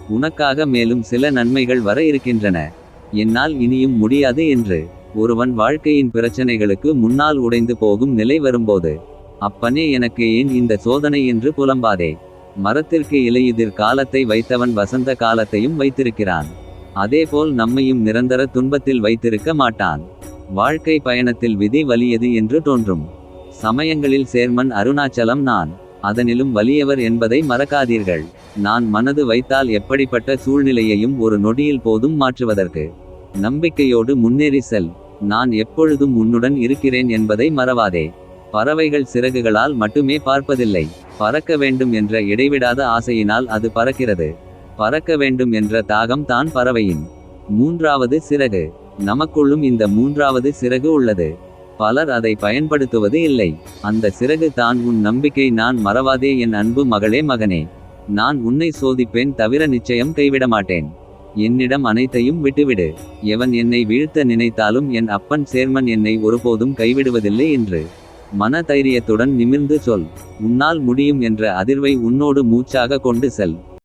உனக்காக மேலும் சில நன்மைகள் வர இருக்கின்றன. என்னால் இனியும் முடியாது என்று. ஒருவன் வாழ்க்கையின் பிரச்சனைகளுக்கு முன்னால் உடைந்து போகும் நிலை வரும்போது, அப்பனே எனக்கு ஏன் இந்த சோதனை என்று புலம்பாதே. மரத்திற்கு இலையுதிர் காலத்தை வைத்தவன் வசந்த காலத்தையும் வைத்திருக்கிறான். அதேபோல் நம்மையும் நிரந்தர துன்பத்தில் வைத்திருக்க மாட்டான். வாழ்க்கை பயணத்தில் விதி வலியது என்று தோன்றும் சமயங்களில் சேர்மன் அருணாச்சலம் நான். அதனிலும் வலியவர் என்பதை மறக்காதீர்கள். நான் மனது வைத்தால் எப்படிப்பட்ட சூழ்நிலையையும் ஒரு நொடியில் போதும் மாற்றுவதற்கு. நம்பிக்கையோடு முன்னேறி செல். நான் எப்பொழுதும் உன்னுடன் இருக்கிறேன் என்பதை மறவாதே. பறவைகள் சிறகுகளால் மட்டுமே பார்ப்பதில்லை. பறக்க வேண்டும் என்ற இடைவிடாத ஆசையினால் அது பறக்கிறது. பறக்க வேண்டும் என்ற தாகம் தான் பறவையின் மூன்றாவது சிறகு. நமக்குள்ளும் இந்த மூன்றாவது சிறகு உள்ளது. பலர் அதை பயன்படுத்துவது இல்லை. அந்த சிறகு தான் உன் நம்பிக்கை. நான் மறவாதே என் அன்பு மகளே மகனே. நான் உன்னை சோதிப்பேன் தவிர நிச்சயம் கைவிட மாட்டேன். என்னிடம் அனைத்தையும் விட்டுவிடு. எவன் என்னை வீழ்த்த நினைத்தாலும் என் அப்பன் சேர்மன் என்னை ஒருபோதும் கைவிடுவதில்லை என்று மன தைரியத்துடன் நிமிர்ந்து சொல். உன்னால் முடியும் என்ற அதிர்வை உன்னோடு மூச்சாக கொண்டு செல்.